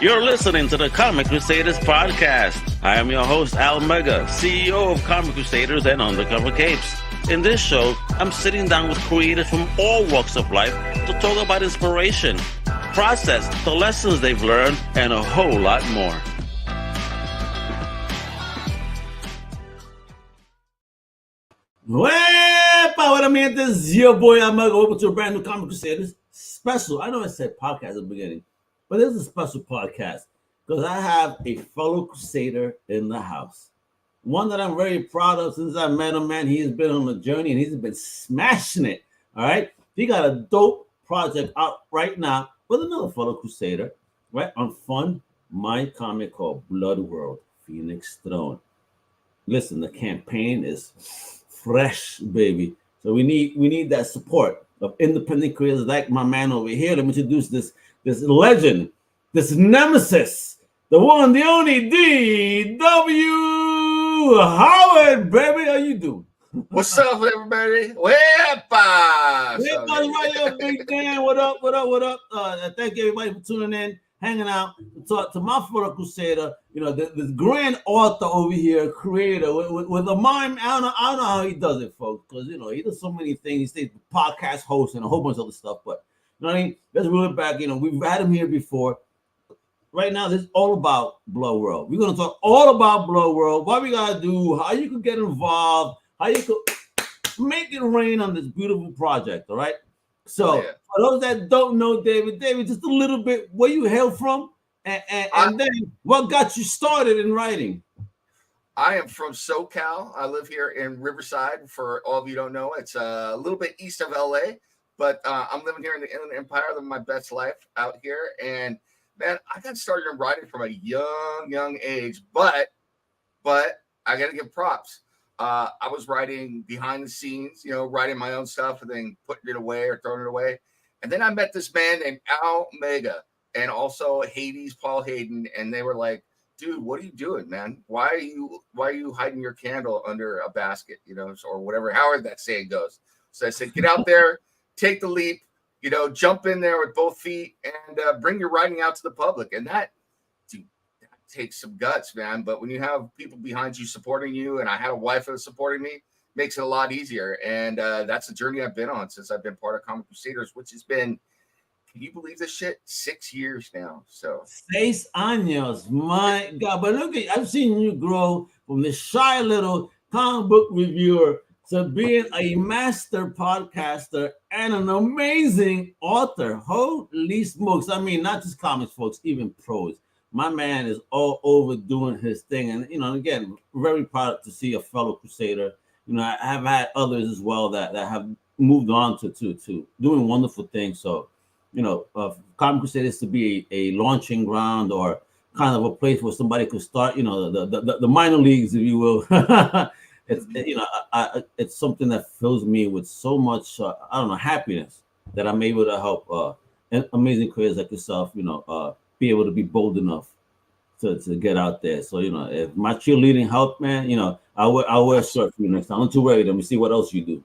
You're listening to the Comic Crusaders podcast. I am your host, Al Mega, CEO of Comic Crusaders and Undercover Capes. In this show, I'm sitting down with creators from all walks of life to talk about inspiration, process, the lessons they've learned, and a whole lot more. Well, what I mean, this is your boy Al Mega. Welcome to a brand new Comic Crusaders special. I know I said podcast at the beginning, but this is a special podcast because I have a fellow Crusader in the house. One that I'm very proud of since I met him, man. He's been on a journey and he's been smashing it. All right. He got a dope project out right now with another fellow Crusader, right? On Fund My Comic called Blood World, Phoenix Throne. Listen, the campaign is fresh, baby. So we need that support of independent creators like my man over here. Let me introduce this legend, this Nemesis, the one, the only D.W. Howard, baby. How you doing? What's up, everybody? Wepa! Big Dan. What up? Thank you, everybody, for tuning in, hanging out, to talk to my fellow Crusader, you know, the grand author over here, creator, with a mind. I don't know how he does it, folks, because, you know, he does so many things. He's a podcast host and a whole bunch of other stuff, but, you know what I mean? Let's reel it back. You know, we've had him here before. Right now, this is all about Blood World. We're going to talk all about Blood World, what we got to do, how you can get involved, how you could make it rain on this beautiful project, all right? So, for those that don't know David, just a little bit where you hail from, and then what got you started in writing? I am from SoCal. I live here in Riverside. For all of you who don't know, it's a little bit east of LA, but I'm living here in the Inland Empire, living my best life out here. And man, I got started in writing from a young age, but I got to give props. I was writing behind the scenes, you know, writing my own stuff and then putting it away or throwing it away. And then I met this man named Al Mega and also Hades, Paul Hayden. And they were like, dude, what are you doing, man? Why are you hiding your candle under a basket, you know, or whatever, however that saying goes. So I said, get out there, take the leap, you know, jump in there with both feet and bring your writing out to the public. And that takes some guts, man. But when you have people behind you supporting you, and I had a wife that was supporting me, makes it a lot easier. And that's the journey I've been on since I've been part of Comic Crusaders, which has been, can you believe this shit? 6 years now. So 6 años, my God. But look, I've seen you grow from the shy little comic book reviewer to being a master podcaster and an amazing author. Holy smokes. I mean, not just comics, folks, even prose. My man is all over doing his thing. And, you know, again, very proud to see a fellow Crusader. You know, I have had others as well that have moved on to doing wonderful things. So, you know, Comic Crusaders to be a launching ground or kind of a place where somebody could start, you know, the minor leagues, if you will. It's, you know, it's something that fills me with so much, I don't know, happiness that I'm able to help amazing creators like yourself, you know, be able to be bold enough to get out there. So, you know, if my cheerleading helped, man, you know, I'll wear a shirt for you next time. Don't you worry. Let me see what else you do.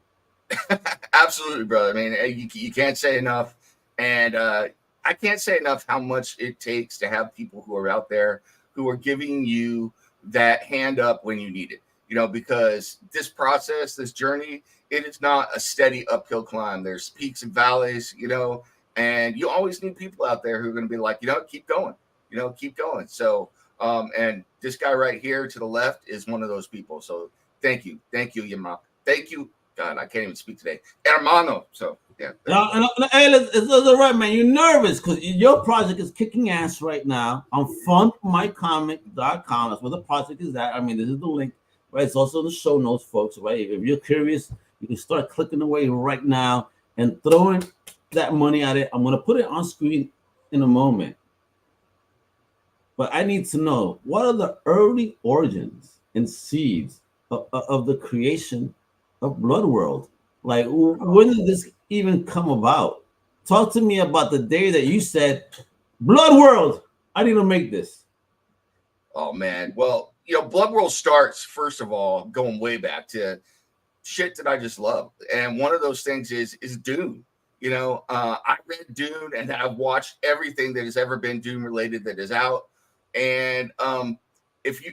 Absolutely, brother. I mean, you can't say enough. And I can't say enough how much it takes to have people who are out there who are giving you that hand up when you need it. You know, because this process, this journey, it is not a steady uphill climb. There's peaks and valleys, you know, and you always need people out there who are going to be like, you know, keep going, you know, keep going. So, and this guy right here to the left is one of those people. So thank you, Yama. Thank you. God, I can't even speak today. Hermano. So, yeah. Hey, it's all right, man. You're nervous because your project is kicking ass right now on fundmycomic.com. That's where the project is at. I mean, this is the link, right? It's also in the show notes, folks, right? If you're curious, you can start clicking away right now and throwing that money at it. I'm going to put it on screen in a moment. But I need to know, what are the early origins and seeds of the creation of Blood World? Like, when did this even come about? Talk to me about the day that you said, Blood World, I need to make this. Oh, man. Well, you know, Blood World starts, first of all, going way back to shit that I just love. And one of those things is Dune. I read Dune, and I've watched everything that has ever been Dune related that is out. And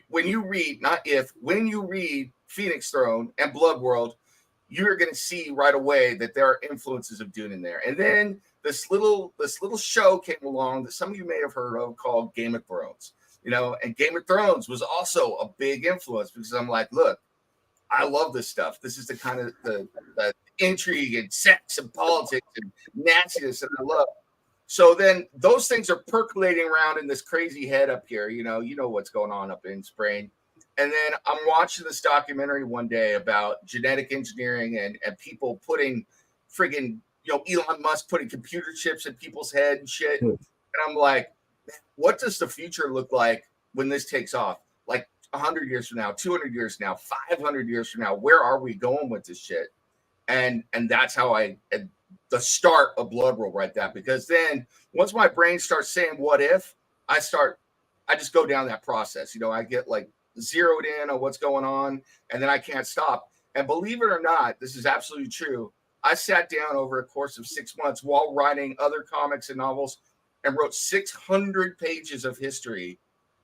when you read Phoenix Throne and Blood World, you're going to see right away that there are influences of Dune in there. And then this little show came along that some of you may have heard of called Game of Thrones. And Game of Thrones was also a big influence because I'm like, look, I love this stuff. This is the kind of the intrigue and sex and politics and nastiness that I love. So then those things are percolating around in this crazy head up here. You know what's going on up in Spain. And then I'm watching this documentary one day about genetic engineering and people putting friggin', Elon Musk putting computer chips in people's head and shit. And I'm like, what does the future look like when this takes off? Like 100 years from now, 200 years from now, 500 years from now, where are we going with this shit? And that's how the start of Blood World right there. Because then once my brain starts saying what if, I just go down that process. I get like zeroed in on what's going on, and then I can't stop. And believe it or not, this is absolutely true. I sat down over a course of 6 months while writing other comics and novels and wrote 600 pages of history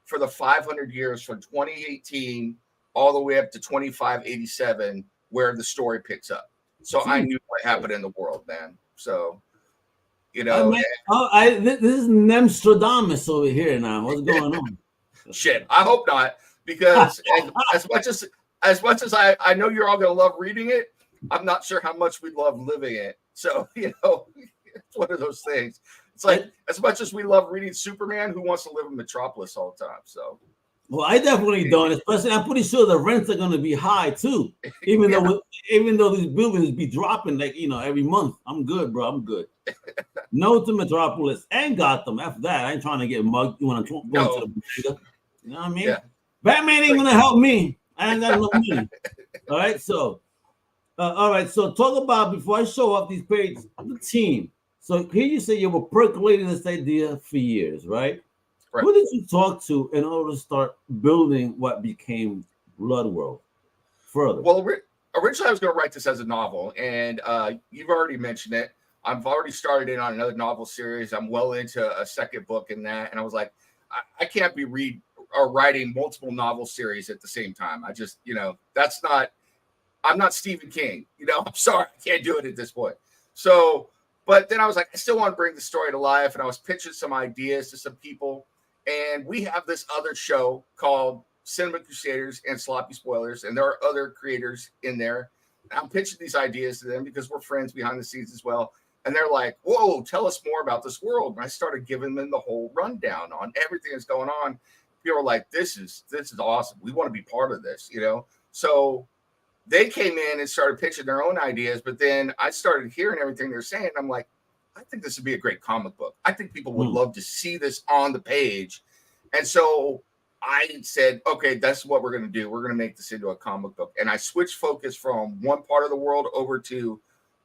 for the 500 years from 2018 all the way up to 2587, where the story picks up. So I knew what happened in the world, man. So, this is Nemstradamus over here now. What's going on? Shit, I hope not, because as much as I know you're all gonna love reading it, I'm not sure how much we love living it. So it's one of those things. It's like as much as we love reading Superman, who wants to live in Metropolis all the time? So. Well, I definitely don't. Especially, I'm pretty sure the rents are going to be high too. Even though these buildings be dropping every month. I'm good, bro. I'm good. No to Metropolis and Gotham. After that, I ain't trying to get mugged when I'm going to the bodega. You know what I mean? Yeah. Batman ain't going to help me. I ain't got no money. All right. So, So talk about, before I show off these pages, the team. So here you say you were percolating this idea for years, right? Right. Who did you talk to in order to start building what became Blood World further? Well, originally I was going to write this as a novel, and you've already mentioned it. I've already started in on another novel series. I'm well into a second book in that, and I was like, I can't be writing multiple novel series at the same time. I just, I'm not Stephen King. I'm sorry, I can't do it at this point. So, but then I was like, I still want to bring the story to life, and I was pitching some ideas to some people. And we have this other show called Comic Crusaders and Sloppy Spoilers, and there are other creators in there. I'm pitching these ideas to them because we're friends behind the scenes as well. And they're like, whoa, tell us more about this world. And I started giving them the whole rundown on everything that's going on. People are like, this is awesome. We want to be part of this, So they came in and started pitching their own ideas, but then I started hearing everything they're saying. I'm like, I think this would be a great comic book. I think people would love to see this on the page. And so I said, okay, that's what we're going to do. We're going to make this into a comic book. And I switched focus from one part of the world over to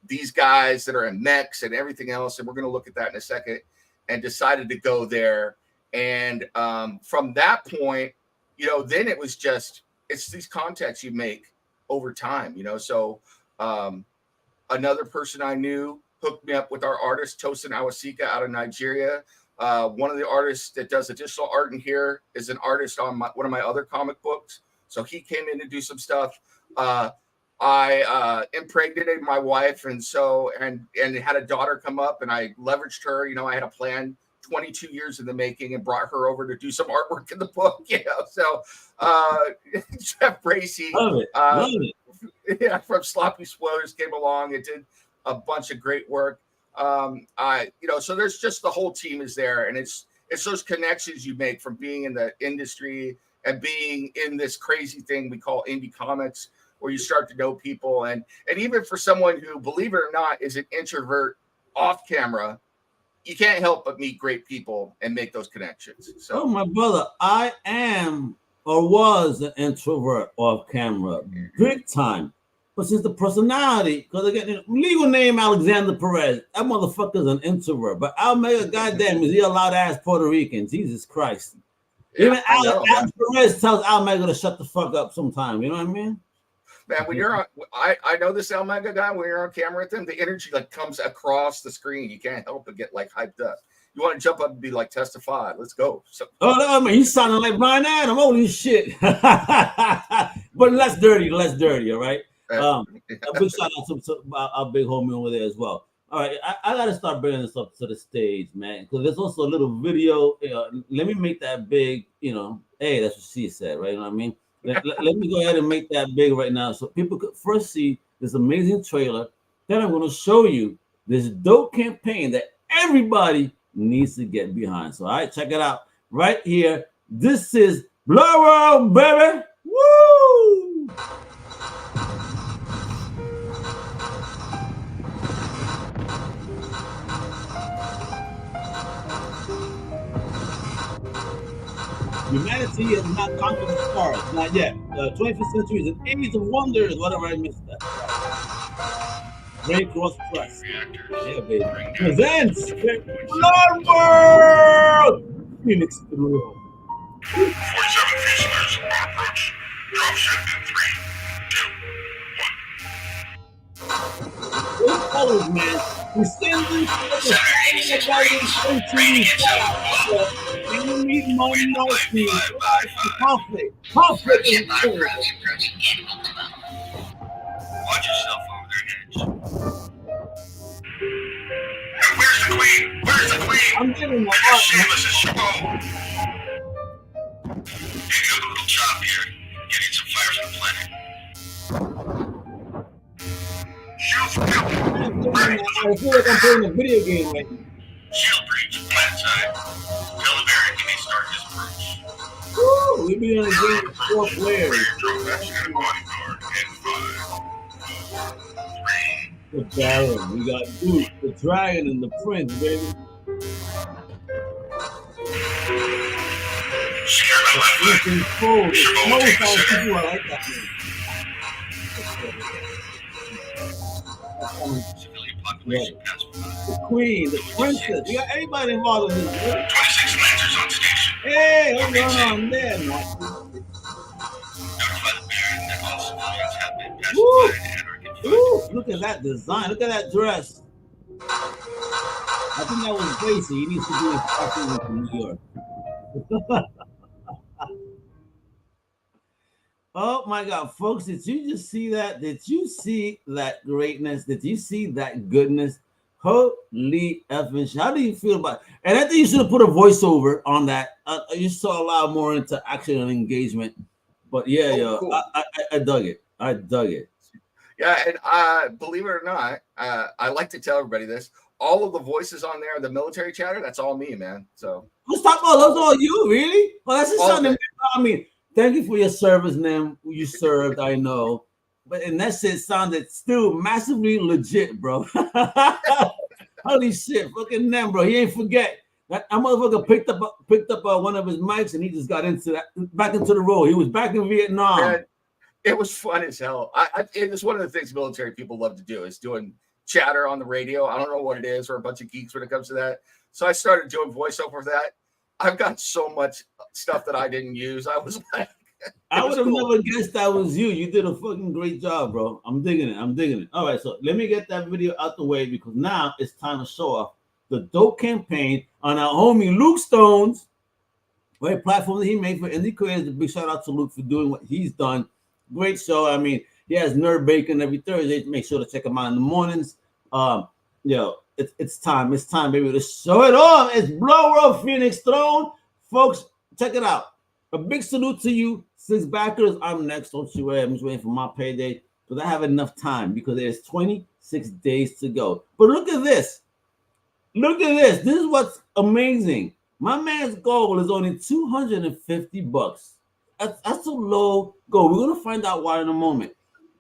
these guys that are in mechs and everything else. And we're going to look at that in a second, and decided to go there. And from that point, then it was it's these contacts you make over time, So another person I knew hooked me up with our artist, Tosin Awasika, out of Nigeria. One of the artists that does additional art in here is an artist on one of my other comic books. So he came in to do some stuff. I impregnated my wife and had a daughter come up, and I leveraged her. I had a plan 22 years in the making and brought her over to do some artwork in the book. So Jeff Bracey, Love it. From Sloppy Spoilers came along and did a bunch of great work. So there's just the whole team is there, and it's those connections you make from being in the industry and being in this crazy thing we call indie comics, where you start to know people. And even for someone who, believe it or not, is an introvert off camera, you can't help but meet great people and make those connections. So, my brother, I am or was an introvert off camera, big time. But since the personality, because again, legal name Alexander Perez, that motherfucker's an introvert. But Almega, goddamn, is he a loud ass Puerto Rican? Jesus Christ. Yeah, even Alex Perez tells Almega to shut the fuck up sometime. You know what I mean? Man, when you're on, I know this Omega guy. When you're on camera with them, the energy like comes across the screen. You can't help but get like hyped up. You want to jump up and be like, testify. Let's go. So, oh, man, you sounding like Brian Adam. Holy shit. But less dirty, all right? A big shout out to our big homie over there as well. All right, I got to start bringing this up to the stage, man, because there's also a little video. Let me make that big, hey, that's what she said, right? You know what I mean? Let me go ahead and make that big right now so people could first see this amazing trailer. Then I'm going to show you this dope campaign that everybody needs to get behind. So, all right, check it out right here. This is Blow World, baby. Woo! Humanity has not conquered the stars, not yet. 21st century is an age of wonders. Whatever, I missed that. Ray Cross Press. Yeah, baby. Presents Blood World! Phoenix Through. 47 prisoners on approach. Drop ship in 3, 2, 1. Those colors, man. We send them to the need money, conflict. Conflict is good. Watch yourself over their heads. And where's the queen? Where's the queen? I'm getting the art, Shameless as show. Taking a little chop here. Getting some fire from the planet. Shields man. I feel like I'm playing a video game right now. Shield breach, planet side. Tell the Baron he may start his approach. Woo! We be on a game with 4 players. Drone action and bodyguard in 5, 4, 3. The Baron, we got Duke, the Dragon, and the Prince, baby. Secure my left leg. Looking forward. Most people are like that, man. Civilian population pacified. The Queen, the Princess. You got anybody involved in this, man? 26 Lancers on station. Hey, what's going on there, man? Notify the Baron that all civilians have been Woo! pacified and are confined. Ooh, look at that design. Look at that dress. I think that was Gracie. He needs to do his fucking in New York. Oh my God, folks, did you just see that? Did you see that greatness? Did you see that goodness? Holy effing shit. How do you feel about it? And I think you should have put a voiceover on that. You saw a lot more interaction and engagement. But yeah, cool. I dug it. I dug it. Yeah, and believe it or not, I like to tell everybody this. All of the voices on there, the military chatter, that's all me, man. So let's talk about those all you, really? Well, that's just something. I mean, thank you for your service, man. You served, I know. But and that shit sounded still massively legit, bro. Holy shit, fucking them, bro. He ain't forget. That motherfucker picked up one of his mics and he just got back into the role. He was back in Vietnam. Man, it was fun as hell. It's one of the things military people love to do is doing chatter on the radio. I don't know what it is. We're a bunch of geeks when it comes to that. So I started doing voiceover for that. I've got so much stuff that I didn't use. I was like, I would have never guessed that was you. You did a fucking great job, bro. I'm digging it. All right, so let me get that video out the way because now it's time to show off the dope campaign on our homie Luke Stone's right platform that he made for indie creators. A big shout out to Luke for doing what he's done. Great show. I mean, he has Nerd Bacon every Thursday. Make sure to check him out in the mornings. It's time, baby, to show it off. It's Blow World Phoenix Throne. Folks, check it out. A big salute to you, 6 backers. I'm next. Don't you worry. I'm just waiting for my payday because I have enough time because there's 26 days to go. But look at this. This is what's amazing. My man's goal is only $250. That's a low goal. We're going to find out why in a moment.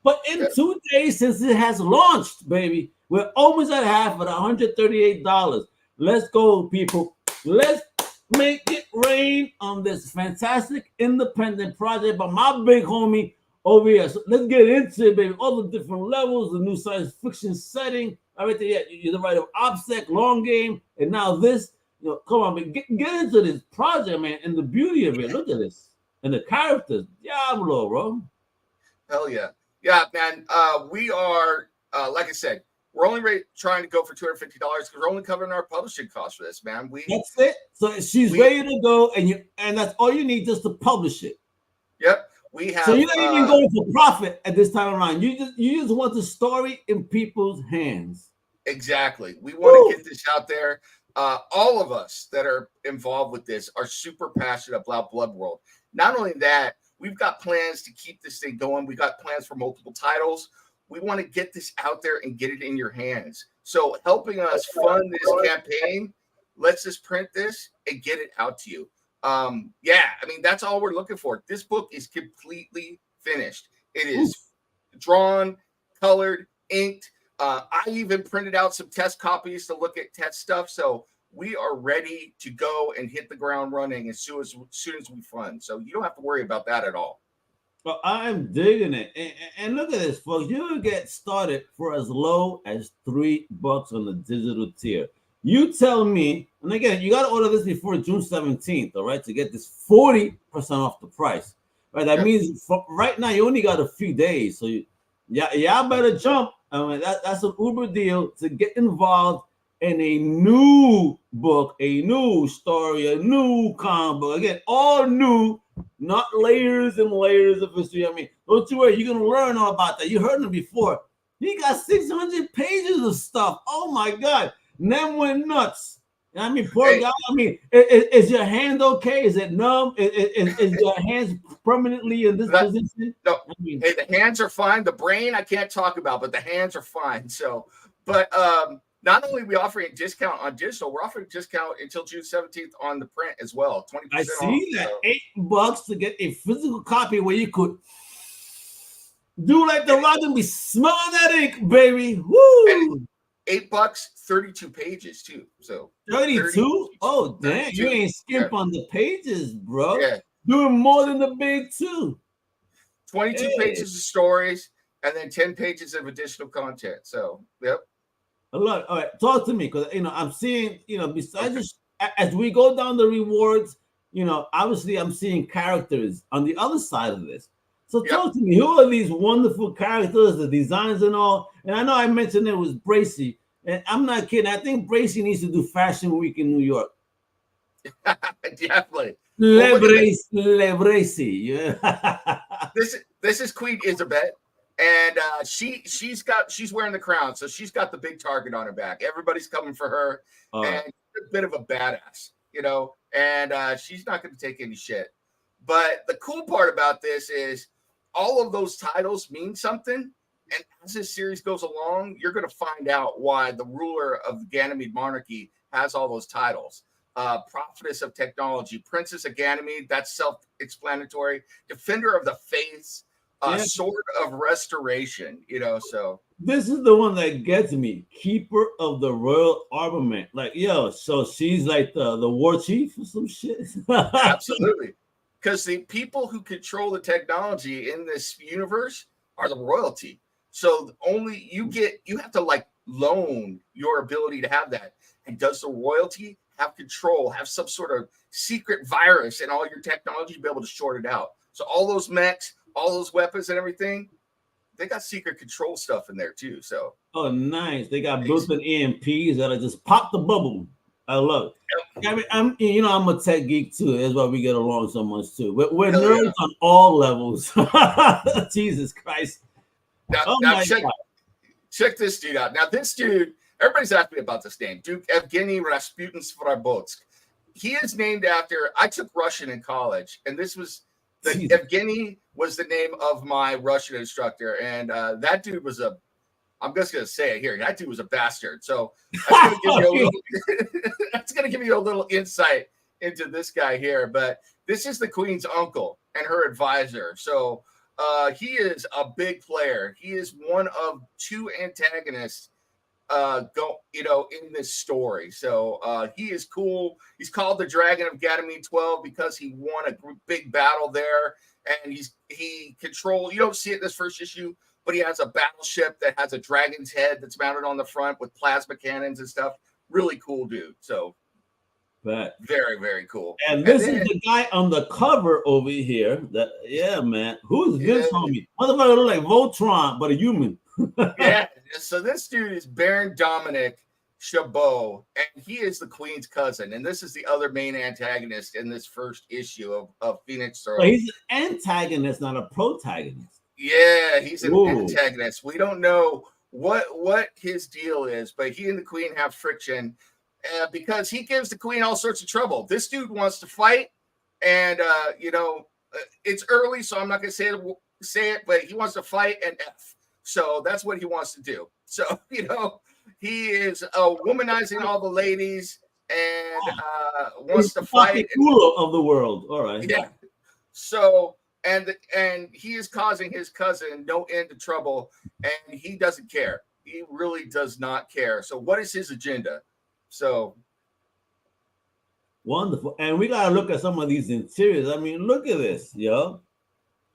But in 2 days since it has launched, baby, we're almost at half at $138. Let's go, people. Let's make it rain on this fantastic independent project by my big homie over here. So let's get into it, baby. All the different levels, the new science fiction setting. All right, yeah, you're the writer of OPSEC, Long Game, and now this. Come on, man. Get into this project, man, and the beauty of it. Look at this. And the characters. Diablo, bro. Hell yeah. Yeah, man. We are, like I said, we're only trying to go for $250 because we're only covering our publishing costs for this, man. That's it. So she's ready to go, and that's all you need just to publish it. Yep. We have. So you're not even going for profit at this time around. You just want the story in people's hands. Exactly. We want to get this out there. All of us that are involved with this are super passionate about Blood World. Not only that, we've got plans to keep this thing going. We got plans for multiple titles. We want to get this out there and get it in your hands. So helping us fund this campaign, let's just print this and get it out to you. Yeah, I mean, that's all we're looking for. This book is completely finished. It is drawn, colored, inked. I even printed out some test copies to look at test stuff. So we are ready to go and hit the ground running as soon as we fund. So you don't have to worry about that at all. Well, I'm digging it. And look at this, folks. You can get started for as low as $3 on the digital tier. You tell me, and again, you got to order this before June 17th, all right, to get this 40% off the price. Right? That means right now you only got a few days. So y'all better jump. I mean, that's an Uber deal to get involved in a new book, a new story, a new comic book. Again, all new, not layers and layers of history. I mean, don't you worry, you're going to learn all about that. You heard him before. He got 600 pages of stuff. Oh, my God. Nem went nuts. I mean, poor guy. I mean, is your hand okay? Is it numb? Is your hands permanently in this position? No. I mean, hey, the hands are fine. The brain I can't talk about, but the hands are fine. So, but not only are we offering a discount on digital, we're offering a discount until June 17th on the print as well. 20% I see off, that. so. $8 to get a physical copy where you could do like the rock and be smelling that ink, baby. Woo! And $8, 32 pages too. So 32? Oh, damn. 32. You ain't skimp on the pages, bro. Yeah. Doing more than the big two. 22 pages of stories and then 10 pages of additional content. So, yep. Look, all right, talk to me because I'm seeing, besides just as we go down the rewards, obviously I'm seeing characters on the other side of this. So talk to me, who are these wonderful characters, the designs and all? And I know I mentioned it was Bracy, and I'm not kidding. I think Bracy needs to do Fashion Week in New York. Definitely. Le Bracy. Yeah. This is Queen Isabel. And she's wearing the crown, so she's got the big target on her back. Everybody's coming for her, and she's a bit of a badass, and she's not going to take any shit. But the cool part about this is all of those titles mean something, and as this series goes along, you're going to find out why the ruler of the Ganymede monarchy has all those titles. Prophetess of technology, Princess of Ganymede, that's self-explanatory. Defender of the faiths. Sword of restoration, so this is the one that gets me. Keeper of the royal armament. Like, so she's like the war chief or some shit. Absolutely. Because the people who control the technology in this universe are the royalty. So only you have to like loan your ability to have that. And does the royalty have control, have some sort of secret virus in all your technology to be able to short it out? So all those mechs, all those weapons and everything, they got secret control stuff in there too. So nice. They got built-in EMPs that'll just pop the bubble. I love it. I mean, I'm a tech geek too. That's why we get along so much too. We're nerds on all levels. Jesus Christ. Now check this dude out. Now this dude, everybody's asking me about this name, Duke Evgeny Rasputin Svobodsk. He is named after. I took Russian in college, and this was. Evgeny was the name of my Russian instructor, and that dude was I'm just going to say it here. That dude was a bastard. So that's going to give you a little insight into this guy here. But this is the Queen's uncle and her advisor. So he is a big player. He is one of two antagonists in this story. So he is cool. He's called the Dragon of Ganymede 12 because he won a big battle there, and he controls. You don't see it in this first issue, but he has a battleship that has a dragon's head that's mounted on the front with plasma cannons and stuff. Really cool dude. So But Very, very cool. and this is the guy on the cover over here. Man. Who's this homie? Motherfucker look like Voltron, but a human. Yeah. So this dude is Baron Dominic Chabot, and he is the Queen's cousin. And this is the other main antagonist in this first issue of Phoenix Throw. So he's an antagonist, not a protagonist. Yeah, he's an antagonist. We don't know what his deal is, but he and the Queen have friction because he gives the Queen all sorts of trouble. This dude wants to fight, and it's early, so I'm not going to say it, but he wants to fight and F. So that's what he wants to do. So he is womanizing all the ladies and wants to fight. Of the world. All right. Yeah. So. And he is causing his cousin no end of trouble, and he doesn't care. He really does not care. So what is his agenda? So wonderful. And we gotta look at some of these interiors. I mean, look at this, yo.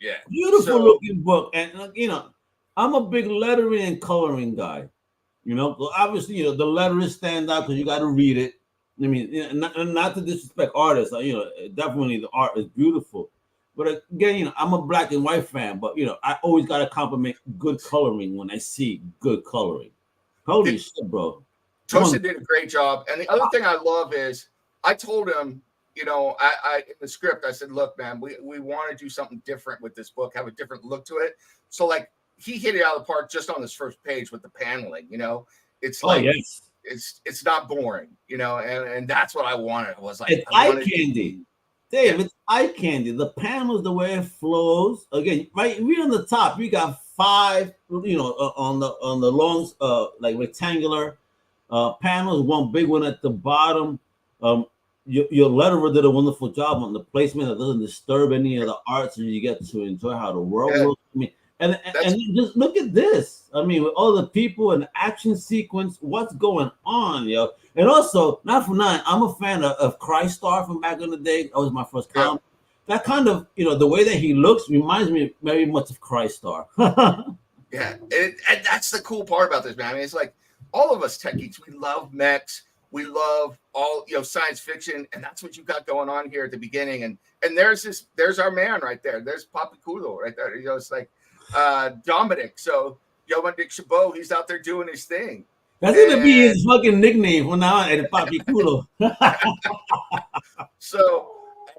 Yeah. Beautiful looking book. And I'm a big lettering and coloring guy. So obviously, the letters stand out because you got to read it. I mean, not to disrespect artists. Definitely the art is beautiful. But again, I'm a black and white fan, but I always gotta compliment good coloring when I see good coloring. Holy shit, bro. Tosin did a great job. And the other thing I love is I told him, I in the script, I said, look, man, we want to do something different with this book, have a different look to it. So like he hit it out of the park just on this first page with the paneling, It's like it's not boring, and that's what I wanted. I was like, it's eye candy. Dave, it's eye candy. The panels, the way it flows. Again, right on the top, you got 5, on the long, like rectangular panels. One big one at the bottom. Your letterer did a wonderful job on the placement. That doesn't disturb any of the art, so you get to enjoy how the world looks. I mean, and just look at this. I mean, with all the people and the action sequence, what's going on, yo? And also, not for nothing, I'm a fan of Crystar from back in the day. That was my first comic. That kind of, the way that he looks reminds me very much of Crystar. Yeah, and that's the cool part about this, man. I mean, it's like all of us tech geeks, we love mechs. We love all, science fiction, and that's what you got going on here at the beginning. And there's our man right there. There's Papiculo right there. It's like Dominic. So Dominic Chabot, he's out there doing his thing. That's gonna be his fucking nickname from now on, at Papiculo. So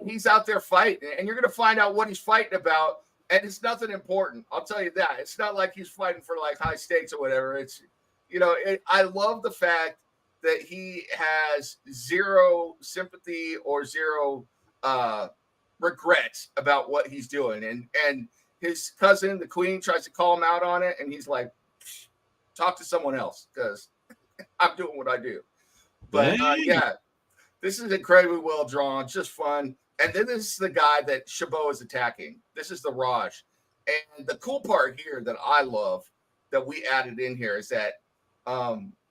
he's out there fighting, and you're gonna find out what he's fighting about, and it's nothing important. I'll tell you that. It's not like he's fighting for like high stakes or whatever. It's I love the fact that he has zero sympathy or zero regrets about what he's doing, and his cousin, the Queen, tries to call him out on it, and he's like, talk to someone else because I'm doing what I do. But this is incredibly well drawn, just fun. And then this is the guy that Chabot is attacking. This is the Raj. And the cool part here that I love that we added in here is that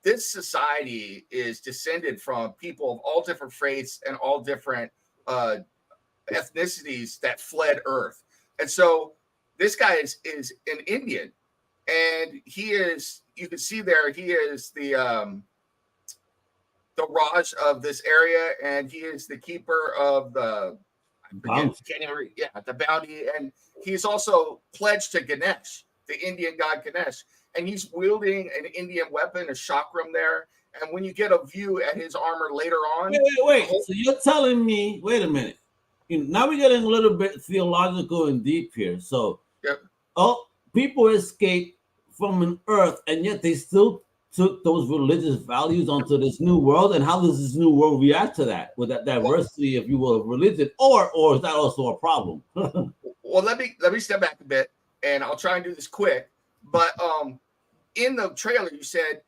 this society is descended from people of all different faiths and all different ethnicities that fled Earth. And so this guy is an Indian, and he is, you can see there, he is the Raj of this area, and he is the keeper of the bounty, and he's also pledged to Ganesh, the Indian god Ganesh, and he's wielding an Indian weapon, a chakram there. And when you get a view at his armor later on, wait. So you're telling me? Wait a minute. Now we're getting a little bit theological and deep here. So, people escape from an Earth, and yet they still took those religious values onto this new world. And how does this new world react to that, with that diversity, if you will, of religion, or is that also a problem? Well, let me step back a bit, and I'll try and do this quick. But in the trailer, you said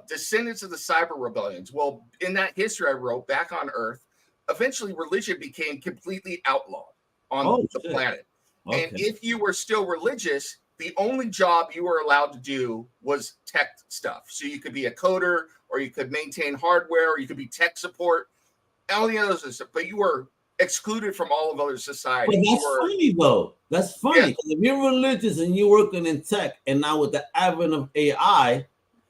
descendants of the cyber rebellions. Well, in that history I wrote back on Earth, eventually religion became completely outlawed on the planet. Okay. And if you were still religious, the only job you were allowed to do was tech stuff. So you could be a coder, or you could maintain hardware, or you could be tech support, all the other stuff. But you were excluded from all of other society. But that's funny, though. That's funny. Yeah. If you're religious and you're working in tech, and now with the advent of AI,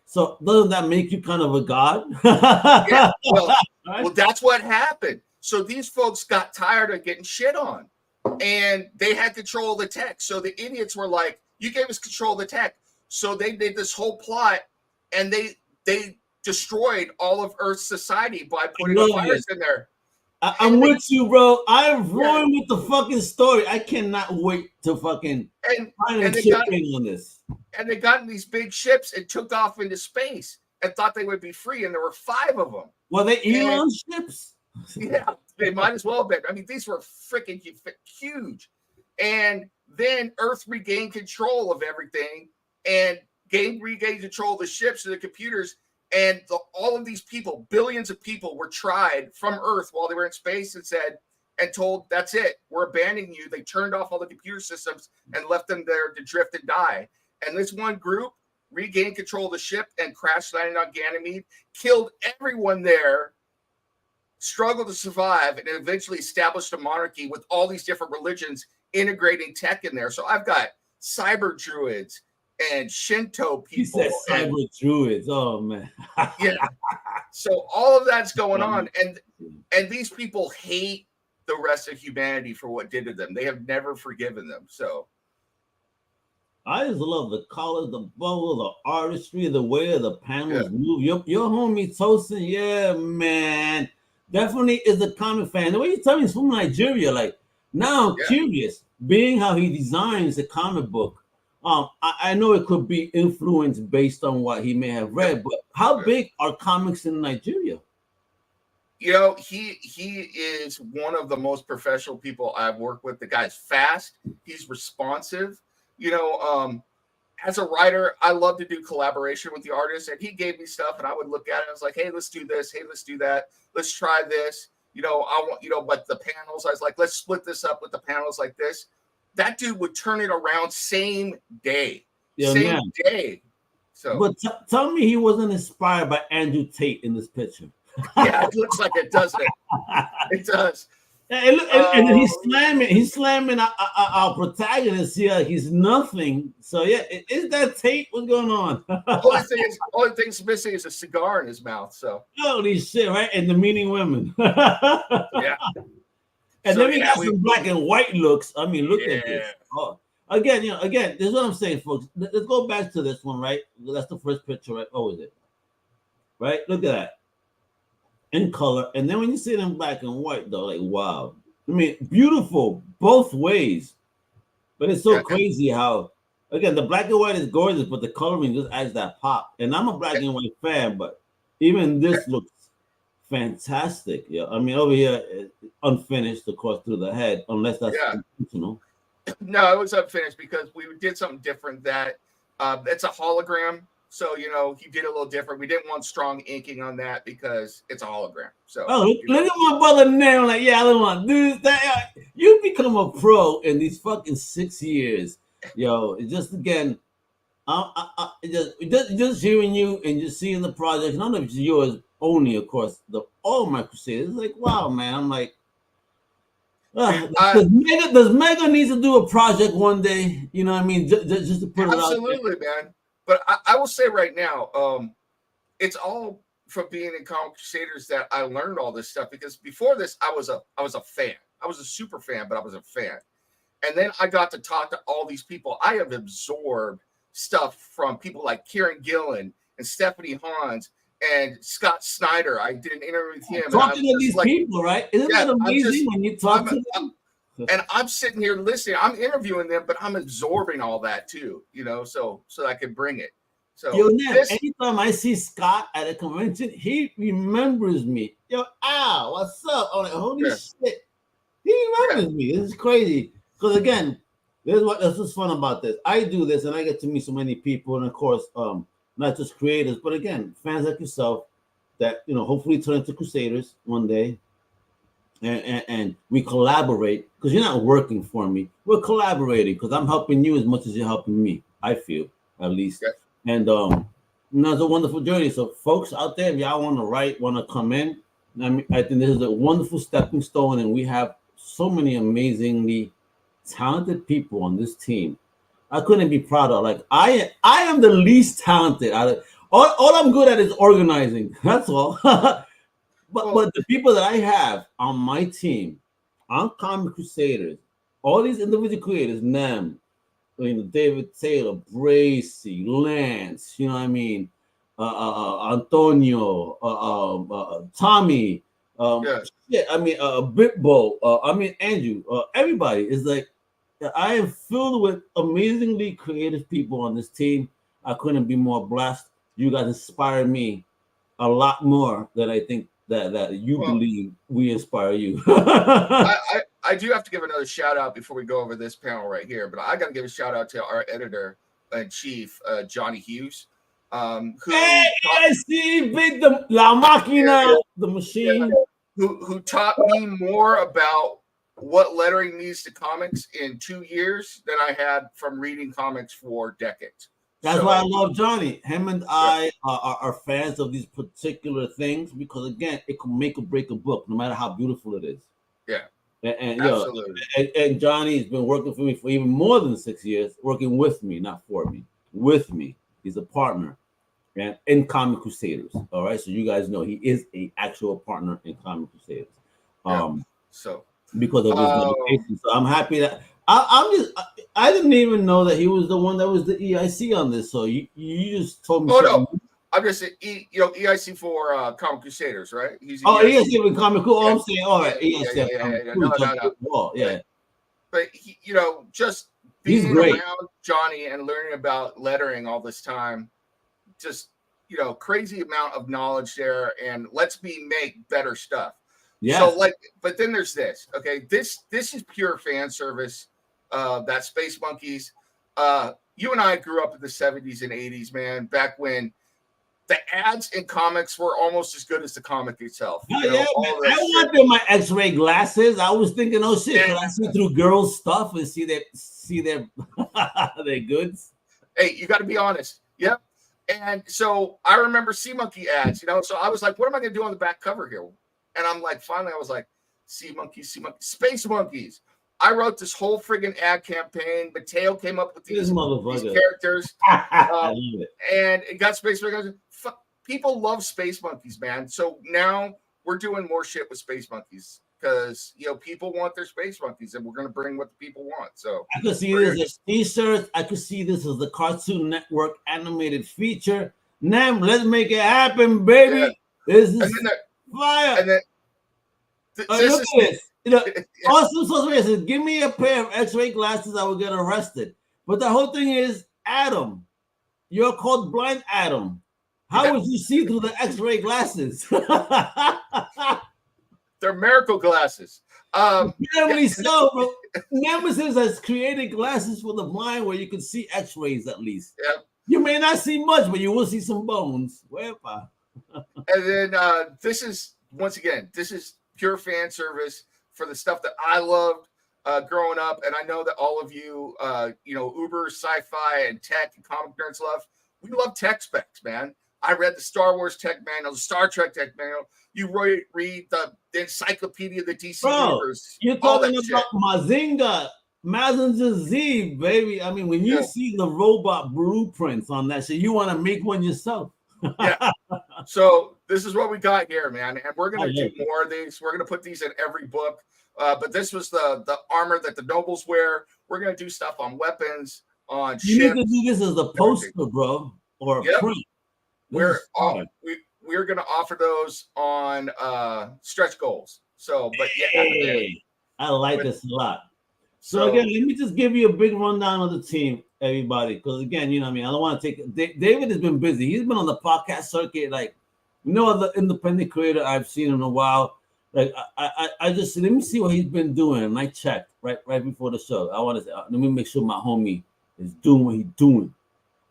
So doesn't that make you kind of a god? Yeah, well, Right? well, that's what happened. So these folks got tired of getting shit on, and they had control of the tech. So the idiots were like, "You gave us control of the tech." So they did this whole plot, and they destroyed all of Earth's society by putting a virus in there. I'm with you, bro. I'm Yeah. rolling with the fucking story. I cannot wait to fucking And finally they chip got in on this. and they got in these big ships and took off into space and thought they would be free, and there were 5 of them. Were they Elon ships? Yeah, they might as well have been. I mean, these were freaking huge. And then Earth regained control of everything and regained control of the ships and the computers. And all of these people, billions of people, were tried from Earth while they were in space and told, that's it, we're abandoning you. They turned off all the computer systems and left them there to drift and die. And this one group regained control of the ship and crash landed on Ganymede, killed everyone there, struggled to survive, and eventually established a monarchy with all these different religions integrating tech in there. So I've got cyber druids and Shinto people. He said cyber druids. Oh man. Yeah. So all of that's going on, and these people hate the rest of humanity for what did to them. They have never forgiven them. So I just love the colors, the bubble, the artistry, the way the panels move. Your homie Tosin, yeah, man, definitely is a comic fan. The way you tell me he's from Nigeria, like now I'm curious, being how he designs a comic book. I know it could be influenced based on what he may have read, but how big are comics in Nigeria? You know, he is one of the most professional people I've worked with. The guy's fast, he's responsive. You know, as a writer, I love to do collaboration with the artist, and he gave me stuff, and I would look at it. And I was like, "Hey, let's do this. Hey, let's do that. Let's try this." You know, I want, you know, but the panels, I was like, "Let's split this up with the panels like this." That dude would turn it around same day. So, but tell me he wasn't inspired by Andrew Tate in this picture. Yeah, it looks like it, doesn't it? It does. And he's slamming our protagonist here. He's nothing. So yeah, is that Tate? What's going on? only thing's missing is a cigar in his mouth. So holy shit, right? And the meaning women. Yeah. And so, then we got some black and white looks. I mean, look at this. Oh, again, this is what I'm saying, folks. Let's go back to this one, right? That's the first picture, right? Oh, is it? Right? Look at that. In color. And then when you see it in black and white, though, like, wow. I mean, beautiful both ways. But it's so crazy how, again, the black and white is gorgeous, but the coloring just adds that pop. And I'm a black and white fan, but even this looks fantastic. Yeah, I mean, over here, unfinished, of course, through the head, unless that's intentional. No, it was unfinished because we did something different. That it's a hologram, so you know he did a little different. We didn't want strong inking on that because it's a hologram. So look at my brother now, like I don't want dude. You become a pro in these fucking 6 years, yo. It's just again, just hearing you and just seeing the project. None of it's yours. Only, of course, all my Crusaders. It's like, wow, man. I'm like, does Mega need to do a project one day? You know what I mean? Just to put it out there. Absolutely, man. But I will say right now, it's all from being in Comic Crusaders that I learned all this stuff, because before this, I was a fan. I was a super fan, but I was a fan. And then I got to talk to all these people. I have absorbed stuff from people like Kieran Gillen and Stephanie Hans and Scott Snyder. I did an interview with him. Talking to these people, right? Isn't that amazing when you talk to them? And I'm sitting here listening. I'm interviewing them, but I'm absorbing all that too, you know, so I could bring it. So anytime I see Scott at a convention, he remembers me. Yo, Al, what's up? I'm like, holy shit. He remembers me. This is crazy. Because again, this is fun about this. I do this and I get to meet so many people, and of course, not just creators, but again, fans like yourself that, you know, hopefully turn into Crusaders one day. And we collaborate, because you're not working for me. We're collaborating because I'm helping you as much as you're helping me, I feel, at least. Yes. And it's a wonderful journey. So folks out there, if y'all want to write, want to come in, I mean, I think this is a wonderful stepping stone, and we have so many amazingly talented people on this team. I couldn't be prouder. Like I am the least talented out of All I'm good at is organizing. That's all. But the people that I have on my team, on Comic Crusaders, all these individual creators, Nem, David Taylor, Bracy, Lance, you know what I mean, Antonio, Tommy, yeah, I mean, Bitbo, I mean, Andrew, everybody is like, I am filled with amazingly creative people on this team. I couldn't be more blessed. You guys inspire me a lot more than I think that you believe we inspire you. I do have to give another shout out before we go over this panel right here, but I got to give a shout out to our editor in chief, Johnny Hughes. Who I see big the La Máquina, the machine. Who taught me more about what lettering means to comics in 2 years than I had from reading comics for decades. That's why I love Johnny. Him and I are fans of these particular things because, again, it can make or break a book, no matter how beautiful it is. Yeah. And absolutely. And Johnny's been working for me for even more than 6 years, working with me, not for me, with me. He's a partner and in Comic Crusaders. All right. So you guys know he is an actual partner in Comic Crusaders. So because of his dedication. So I'm happy that I didn't even know that he was the one that was the EIC on this. So you just told me. Oh no, I'm just EIC for Comic Crusaders, right? He's EIC for Comic Cool. I'm saying all right, EIC. No. But he, just being around Johnny and learning about lettering all this time, just crazy amount of knowledge there, and lets me make better stuff. Yeah. So but then there's this. Okay, this is pure fan service. That Space Monkeys. You and I grew up in the 70s and 80s, man. Back when the ads in comics were almost as good as the comic itself. I wanted my X-ray glasses. I was thinking, oh shit, can I see through girls' stuff and see their their goods? Hey, you got to be honest. Yep. And so I remember Sea Monkey ads. So I was like, what am I going to do on the back cover here? And I'm like, finally, I was like, Sea Monkeys, Space Monkeys. I wrote this whole friggin' ad campaign. Mateo came up with these characters. I love it. And it got Space Monkeys. People love Space Monkeys, man. So now we're doing more shit with Space Monkeys because, people want their Space Monkeys and we're going to bring what the people want. So I could see this as t-shirts. I could see this as the Cartoon Network animated feature. Nem, let's make it happen, baby. Yeah. This is fire. And then look at this. Awesome Social says, give me a pair of X-ray glasses, I will get arrested. But the whole thing is, Adam, you're called Blind Adam. How would you see through the X-ray glasses? They're miracle glasses. Apparently so, bro. Nemesis has created glasses for the blind where you can see X-rays at least. Yep. You may not see much, but you will see some bones. And then this is pure fan service for the stuff that I loved growing up. And I know that all of you, Uber, sci-fi, and tech and comic nerds love. We love tech specs, man. I read the Star Wars tech manual, the Star Trek tech manual. You read the encyclopedia of the DC universe. You're talking about Mazinga, Mazinger Z, baby. I mean, when you see the robot blueprints on that shit, you want to make one yourself. Yeah. So this is what we got here, man. And we're going to do more of these. We're going to put these in every book. But this was the armor that the nobles wear. We're going to do stuff on weapons, on ships. You need to do this as a poster, bro, or a print. We're going to offer those on stretch goals. So, but I like this a lot. So again, let me just give you a big rundown of the team, everybody. Because again, I don't want to take David has been busy. He's been on the podcast circuit like no other independent creator I've seen in a while. Like I just let me see what he's been doing. And I checked right before the show. I want to say, let me make sure my homie is doing what he's doing.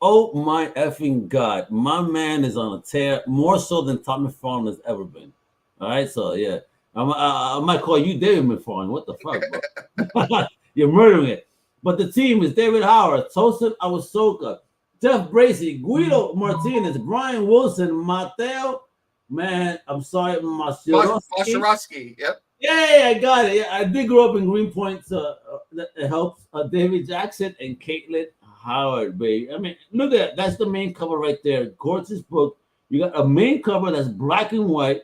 Oh my effing God. My man is on a tear, more so than Tom McFarlane has ever been. All right, so yeah. I might call you David McFarlane. What the fuck, bro? You're murdering it. But the team is David Howard, Tosin Awasoka, Jeff Bracey, Guido Martinez, Brian Wilson, Mateo. Man, I'm sorry, Masharovsky. Yep. Yeah, I got it. Yeah, I did grow up in Greenpoint, so that helps. David Jackson and Caitlin Howard, baby. I mean, look at that. That's the main cover right there. Gorgeous book. You got a main cover that's black and white.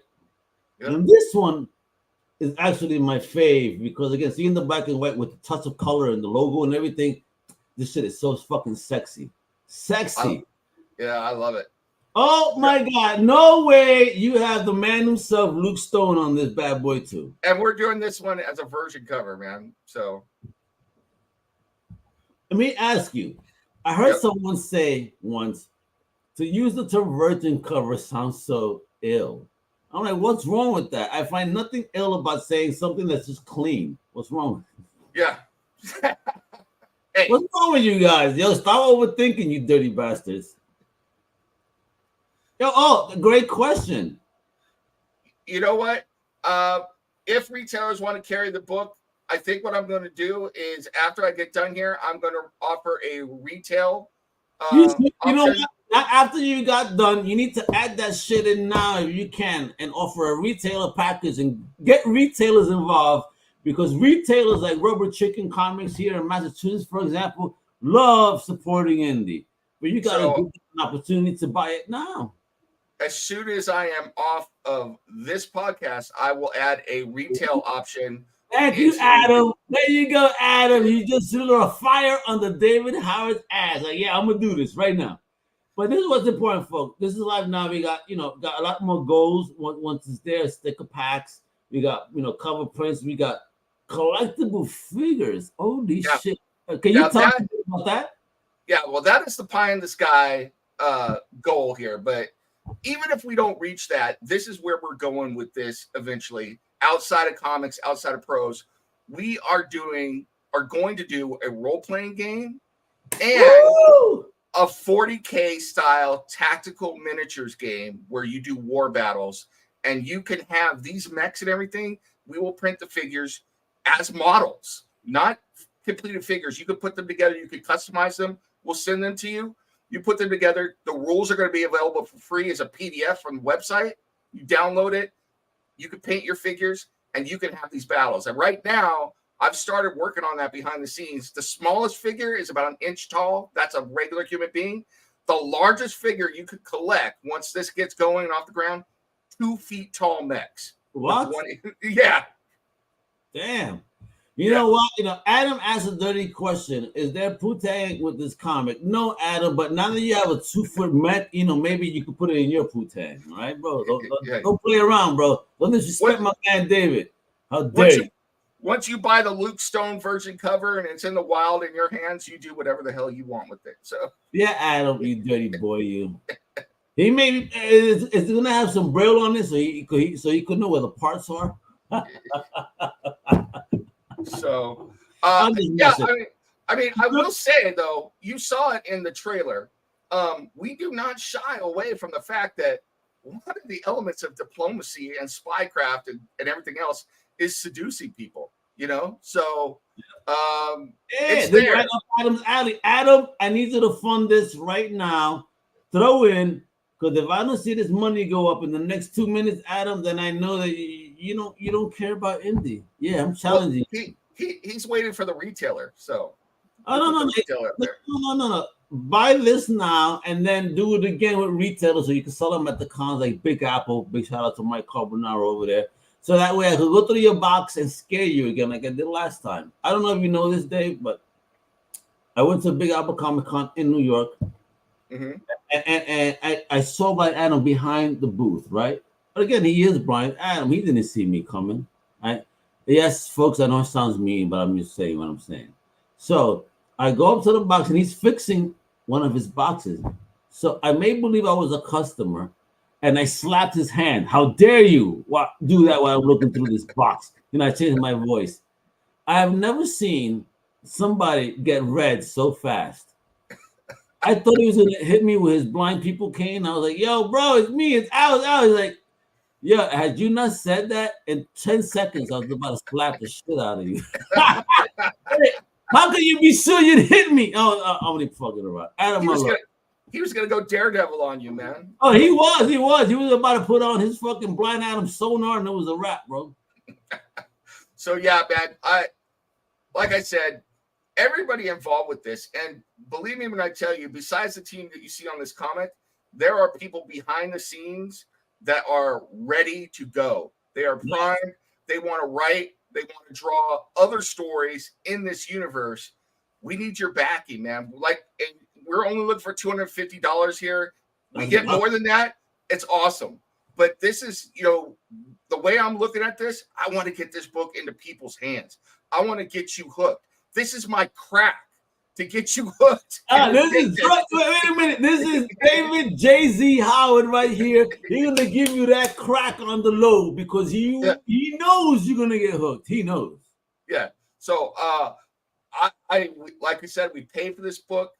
Yep. And this one is actually my fave because, again, seeing the black and white with the touch of color and the logo and everything, this shit is so fucking sexy. Sexy. I love it. Oh my God! No way! You have the man himself, Luke Stone, on this bad boy too. And we're doing this one as a version cover, man. So let me ask you. I heard someone say once to use the term virgin cover sounds so ill. I'm like, what's wrong with that? I find nothing ill about saying something that's just clean. What's wrong? Yeah. Hey. What's wrong with you guys? Yo, stop overthinking, you dirty bastards. Yo, great question. You know what? If retailers want to carry the book, I think what I'm going to do is after I get done here, I'm going to offer a retail. You know what? After you got done, you need to add that shit in now if you can and offer a retailer package and get retailers involved because retailers like Rubber Chicken Comics here in Massachusetts, for example, love supporting indie. But you got to give them an opportunity to buy it now. As soon as I am off of this podcast, I will add a retail option. Thank you, Adam. There you go, Adam. You just lit a fire under David Howard's ass. Like, yeah, I'm gonna do this right now. But this is what's important, folks. This is live now. We got, got a lot more goals once it's there. Sticker packs. We got, cover prints. We got collectible figures. Holy shit! Can you talk about that? Yeah, well, that is the pie in the sky goal here, but. Even if we don't reach that, this is where we're going with this eventually. Outside of comics, outside of pros, we are going to do a role-playing game and a 40K style tactical miniatures game where you do war battles and you can have these mechs and everything. We will print the figures as models, not completed figures. You could put them together. You could customize them. We'll send them to you. You put them together. The rules are going to be available for free as a PDF from the website. You download it. You can paint your figures, and you can have these battles. And right now, I've started working on that behind the scenes. The smallest figure is about an inch tall. That's a regular human being. The largest figure you could collect once this gets going and off the ground, 2 feet tall mechs. What? Yeah. Damn. You know what? Adam asked a dirty question. Is there poo-tang with this comic? No, Adam, but now that you have a 2-foot mech, maybe you could put it in your poo-tang, all right, bro? Don't play around, bro. Don't disrespect my man David. How dare you? Once you buy the Luke Stone version cover and it's in the wild in your hands, you do whatever the hell you want with it. So yeah, Adam, you dirty boy, you. He maybe is gonna have some braille on it so he could know where the parts are. So, I will say though, you saw it in the trailer. We do not shy away from the fact that one of the elements of diplomacy and spycraft and everything else is seducing people. So it's there. Right up Adam's alley. Adam, I need you to fund this right now. Throw in, because if I don't see this money go up in the next 2 minutes, Adam, then I know that you don't care about indie. Yeah, I'm challenging. Well, he's waiting for the retailer. So no. Buy this now and then do it again with retailers so you can sell them at the cons like Big Apple. Big shout out to Mike Carbonaro over there. So that way I could go through your box and scare you again like I did last time. I don't know if you know this, Dave, but I went to Big Apple Comic Con in New York. Mm-hmm. And I saw Brian Adam behind the booth, right? But again, he is Brian Adam. He didn't see me coming. Right? Yes, folks, I know it sounds mean, but I'm just saying what I'm saying. So I go up to the box and he's fixing one of his boxes. So I made believe I was a customer and I slapped his hand. How dare you do that while I'm looking through this box? I changed my voice. I have never seen somebody get red so fast. I thought he was going to hit me with his blind people cane. I was like, yo, bro, it's me. It's Al. He's like, yo, had you not said that, in 10 seconds, I was about to slap the shit out of you. How can you be sure you'd hit me? Oh, I'm only fucking around. He was gonna go Daredevil on you, man. Oh, he was. He was about to put on his fucking Blind Adam sonar, and it was a wrap, bro. So yeah, man. Like I said, everybody involved with this. And believe me when I tell you, besides the team that you see on this comic, there are people behind the scenes that are ready to go. They are primed. They want to write. They want to draw other stories in this universe. We need your backing, man. Like, and we're only looking for $250 here. We get more than that, it's awesome. But this is, the way I'm looking at this, I want to get this book into people's hands. I want to get you hooked. This is my crack to get you hooked. Wait a minute. This is David Jay-Z Howard right here. He's going to give you that crack on the low because he knows you're going to get hooked. He knows. Yeah. So, I like we said, we paid for this book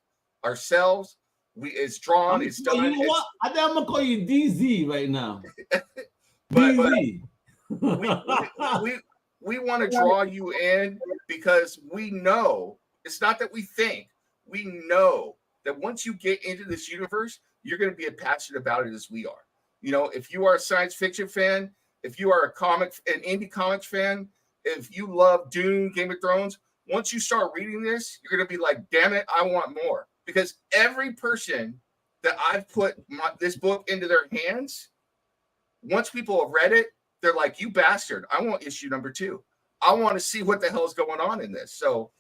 ourselves. It's drawn, it's done. You know what? I think I'm gonna call you DZ right now. DZ. we want to draw you in because we know it's not that we think. We know that once you get into this universe, you're going to be as passionate about it as we are. If you are a science fiction fan, if you are an indie comics fan, if you love Dune, Game of Thrones, once you start reading this, you're going to be like, damn it, I want more. Because every person that I've put this book into their hands, once people have read it, they're like, you bastard, I want issue number 2. I want to see what the hell is going on in this. So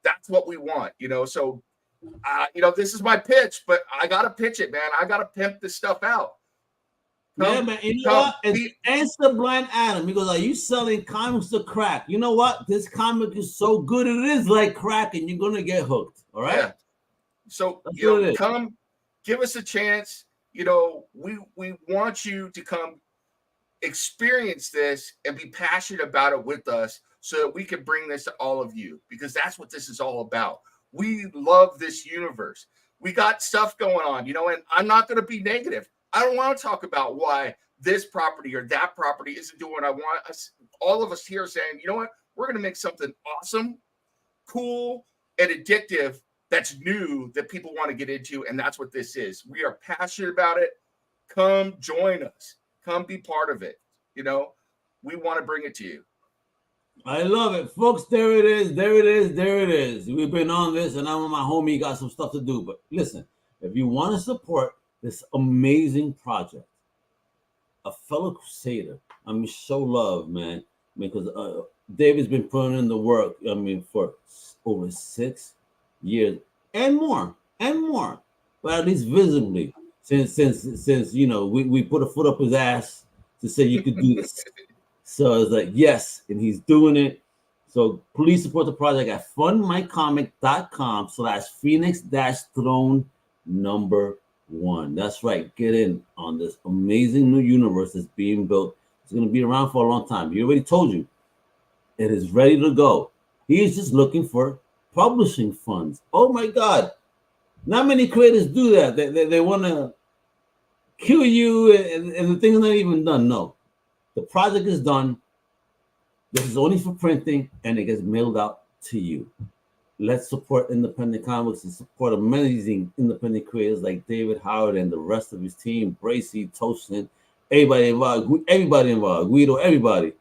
that's what we want, So, this is my pitch, but I got to pitch it, man. I got to pimp this stuff out. Man. You know what? It's Answer Blind Adam. He goes, are you selling comics to crack? You know what? This comic is so good, it is like crack, and you're going to get hooked. All right? Yeah. So, come give us a chance. We want you to come experience this and be passionate about it with us so that we can bring this to all of you, because that's what this is all about. We love this universe. We got stuff going on, and I'm not going to be negative. I don't want to talk about why this property or that property isn't doing what I want. All of us here saying, you know what? We're going to make something awesome, cool, and addictive that's new that people want to get into, and that's what this is. We are passionate about it. Come join us. Come be part of it. We want to bring it to you. I love it. Folks, there it is. There it is. There it is. We've been on this, and I'm with my homie. Got some stuff to do. But listen, if you want to support this amazing project, a fellow Crusader, show love, man, because David's been putting in the work, for over 6 years and more, but at least visibly, since we put a foot up his ass to say you could do this. So it's like, yes, and he's doing it. So please support the project at fundmycomic.com/Phoenix-Throne #1. That's right. Get in on this amazing new universe that's being built. It's going to be around for a long time. He already told you it is ready to go. He is just looking for publishing funds. Oh my God. Not many creators do that. They want to kill you and the thing's not even done. No. The project is done. This is only for printing and it gets mailed out to you. Let's support independent comics and support amazing independent creators like David Howard and the rest of his team, Bracy, Toshin, everybody involved, Guido, everybody.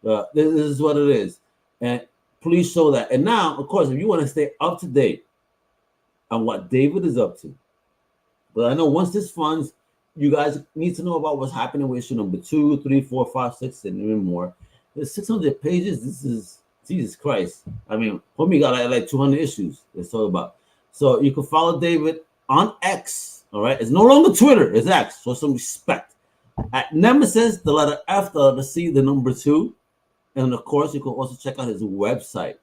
This is what it is. And please show that. And now, of course, if you want to stay up to date on what David is up to, but I know once this funds, you guys need to know about what's happening with issue number 2, 3, 4, 5, 6, and even more. There's 600 pages. This is Jesus Christ. Homie got like 200 issues. It's all about. So you can follow David on X. All right. It's no longer Twitter. It's X. So some respect. At Nemesis, the letter F, the letter C, the number 2. And of course, you can also check out his website.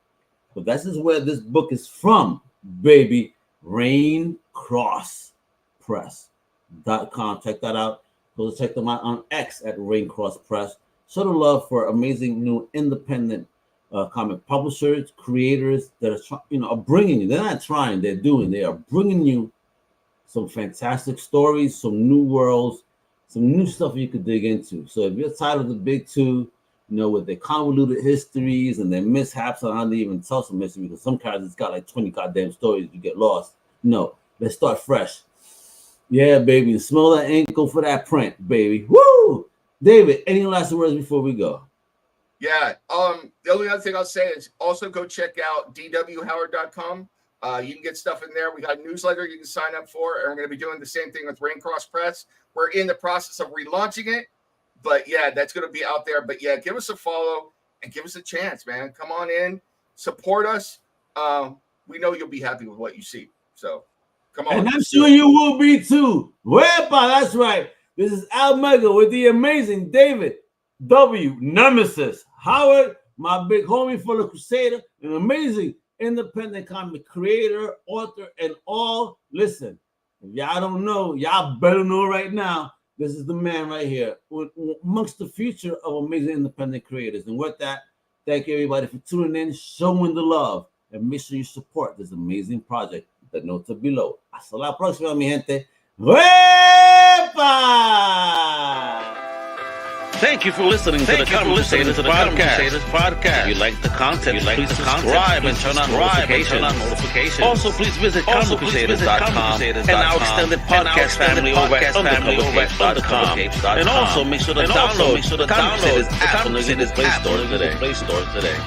But this is where this book is from, baby. RaincrossPress.com. Check that out. Go check them out on X at Raincross Press. Show the love for amazing new independent comic publishers, creators that are bringing you. They're not trying. They're doing. They are bringing you some fantastic stories, some new worlds, some new stuff you could dig into. So if you're tired of the big two, with their convoluted histories and their mishaps on how they even tell some history, because some characters got like 20 goddamn stories, you get lost. No, let's start fresh. Yeah, baby. Smell that ankle for that print, baby. Woo! David, any last words before we go? Yeah. The only other thing I'll say is also go check out dwhoward.com. You can get stuff in there. We got a newsletter you can sign up for, and we're going to be doing the same thing with Raincross Press. We're in the process of relaunching it, but yeah, that's going to be out there. But yeah, give us a follow and give us a chance, man. Come on in, support us. We know you'll be happy with what you see. So come on. And I'm sure you will be too. Wepa, that's right. This is Al Mega with the amazing David W. Nemesis Howard, my big homie for the Crusader, an amazing independent comic creator, author, and all. Listen, if y'all don't know, y'all better know right now. This is the man right here, amongst the future of amazing independent creators. And with that, thank you everybody for tuning in, showing the love, and make sure you support this amazing project. The notes are below. Hasta la próxima, mi gente. Wepa! Thank you for listening to the Comic Crusaders podcast. If you like the content, please subscribe and turn on notifications. Also, please visit comiccrusaders.shop and our extended podcast family over at undercover.com. And also, make sure to download the Comic Crusaders app on the Play Store today.